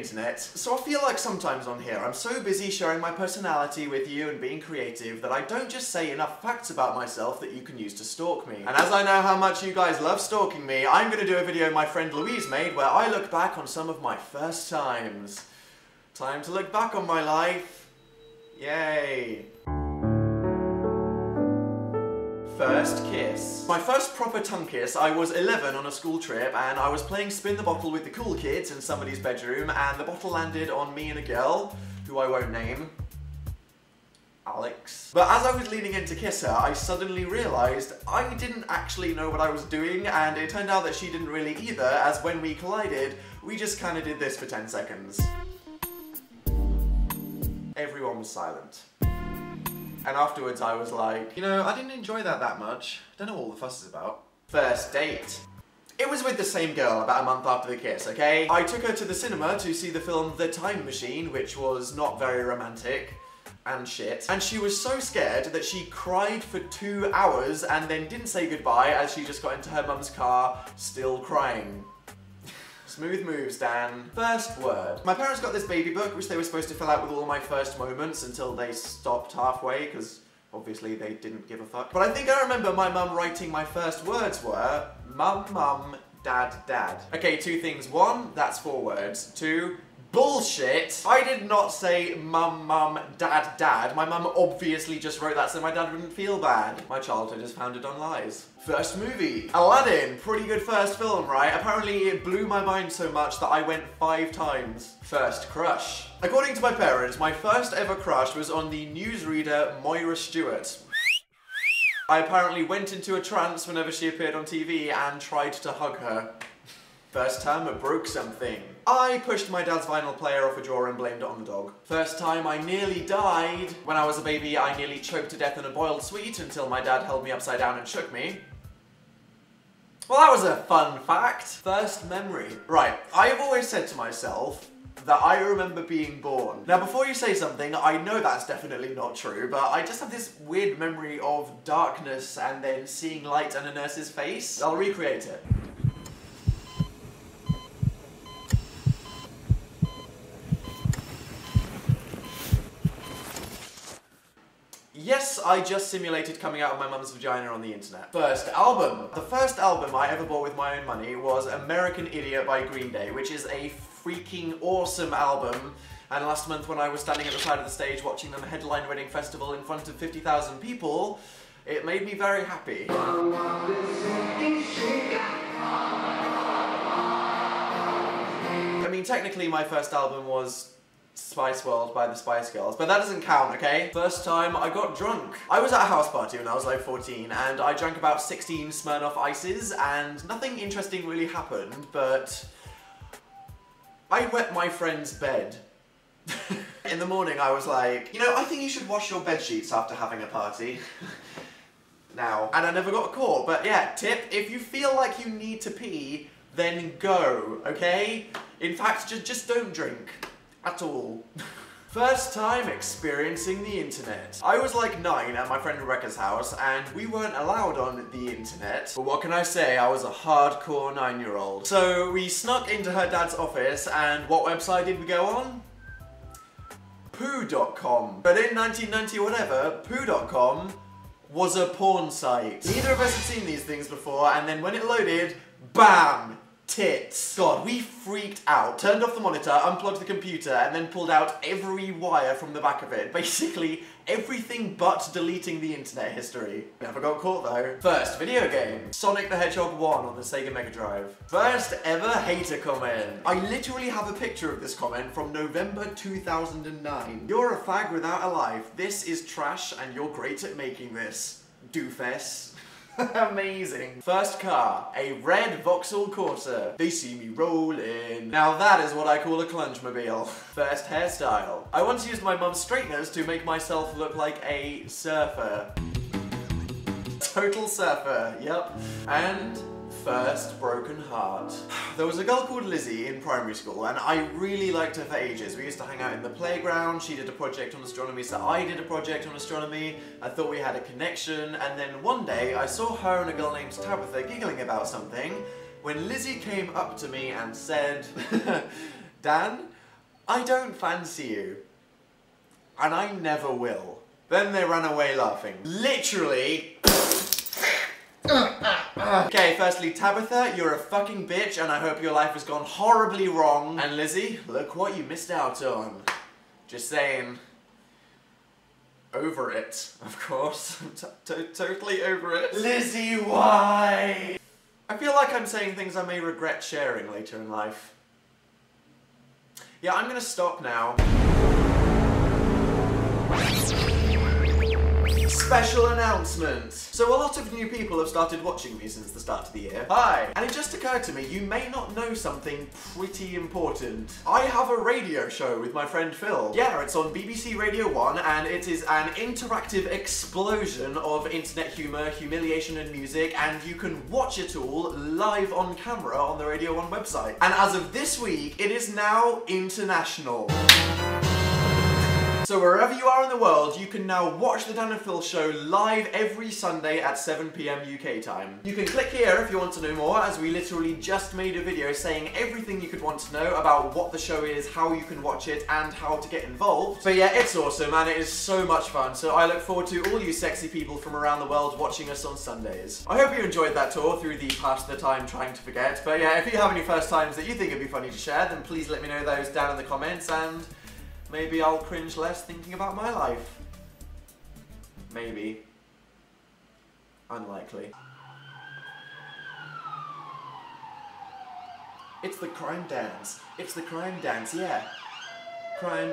internet, so I feel like sometimes on here I'm so busy sharing my personality with you and being creative that I don't just say enough facts about myself that you can use to stalk me. And as I know how much you guys love stalking me, I'm going to do a video my friend Louise made where I look back on some of my first times. Time to look back on my life. Yay. First kiss. My first proper tongue kiss, I was 11 on a school trip and I was playing spin the bottle with the cool kids in somebody's bedroom and the bottle landed on me and a girl, who I won't name, Alex. But as I was leaning in to kiss her, I suddenly realised I didn't actually know what I was doing, and it turned out that she didn't really either, as when we collided, we just kind of did this for 10 seconds. Everyone was silent. And afterwards I was like, you know, I didn't enjoy that much. Don't know what all the fuss is about. First date. It was with the same girl about a month after the kiss, okay? I took her to the cinema to see the film The Time Machine, which was not very romantic and shit. And she was so scared that she cried for 2 hours and then didn't say goodbye as she just got into her mum's car, still crying. Smooth moves, Dan. First word. My parents got this baby book which they were supposed to fill out with all my first moments until they stopped halfway because obviously they didn't give a fuck. But I think I remember my mum writing my first words were mum, mum, dad, dad. Okay, 2 things. 1, that's 4 words. 2, bullshit. I did not say mum, mum, dad, dad. My mum obviously just wrote that so my dad wouldn't feel bad. My childhood is founded on lies. First movie. Aladdin. Pretty good first film, right? Apparently it blew my mind so much that I went 5 times. First crush. According to my parents, my first ever crush was on the newsreader Moira Stewart. I apparently went into a trance whenever she appeared on TV and tried to hug her. First time I broke something. I pushed my dad's vinyl player off a drawer and blamed it on the dog. First time I nearly died. When I was a baby, I nearly choked to death in a boiled sweet until my dad held me upside down and shook me. Well, that was a fun fact. First memory. Right, I've always said to myself that I remember being born. Now, before you say something, I know that's definitely not true, but I just have this weird memory of darkness and then seeing light on a nurse's face. I'll recreate it. Yes, I just simulated coming out of my mum's vagina on the internet. First album. The first album I ever bought with my own money was American Idiot by Green Day, which is a freaking awesome album. And last month when I was standing at the side of the stage watching them headline Reading Festival in front of 50,000 people, it made me very happy. I mean, technically my first album was Spice World by the Spice Girls, but that doesn't count, okay? First time I got drunk. I was at a house party when I was like 14 and I drank about 16 Smirnoff Ices and nothing interesting really happened, but I wet my friend's bed. In the morning I was like, you know, I think you should wash your bed sheets after having a party. Now. And I never got caught, but yeah, tip, if you feel like you need to pee, then go, okay? In fact, just don't drink. At all. First time experiencing the internet. I was like 9 at my friend Rebecca's house and we weren't allowed on the internet. But what can I say, I was a hardcore 9-year-old. So we snuck into her dad's office and what website did we go on? Poo.com. But in 1990 whatever, Poo.com was a porn site. Neither of us had seen these things before and then when it loaded, BAM! Tits. God, we freaked out. Turned off the monitor, unplugged the computer, and then pulled out every wire from the back of it. Basically, everything but deleting the internet history. Never got caught though. First video game. Sonic the Hedgehog 1 on the Sega Mega Drive. First ever hater comment. I literally have a picture of this comment from November 2009. You're a fag without a life. This is trash and you're great at making this. Doofus. Amazing. First car, a red Vauxhall Corsa. They see me rolling. Now that is what I call a clunge-mobile. First hairstyle. I once used my mum's straighteners to make myself look like a surfer. Total surfer, yep. And first broken heart. There was a girl called Lizzie in primary school and I really liked her for ages. We used to hang out in the playground, she did a project on astronomy, so I did a project on astronomy. I thought we had a connection and then one day I saw her and a girl named Tabitha giggling about something when Lizzie came up to me and said, Dan, I don't fancy you. And I never will. Then they ran away laughing. Literally. Okay, firstly, Tabitha, you're a fucking bitch and I hope your life has gone horribly wrong. And Lizzie, look what you missed out on. Just saying. Over it, of course. Totally over it. Lizzie, why? I feel like I'm saying things I may regret sharing later in life. Yeah, I'm gonna stop now. Special announcement! So a lot of new people have started watching me since the start of the year. Hi! And it just occurred to me, you may not know something pretty important. I have a radio show with my friend Phil. Yeah, it's on BBC Radio 1 and it is an interactive explosion of internet humour, humiliation and music, and you can watch it all live on camera on the Radio 1 website. And as of this week, it is now international. So wherever you are in the world, you can now watch the Dan and Phil show live every Sunday at 7 PM UK time. You can click here if you want to know more, as we literally just made a video saying everything you could want to know about what the show is, how you can watch it, and how to get involved. But yeah, it's awesome and it is so much fun, so I look forward to all you sexy people from around the world watching us on Sundays. I hope you enjoyed that tour through the past the time trying to forget, but yeah, if you have any first times that you think it'd be funny to share, then please let me know those down in the comments, and maybe I'll cringe less thinking about my life. Maybe. Unlikely. It's the crime dance. It's the crime dance, yeah. Crime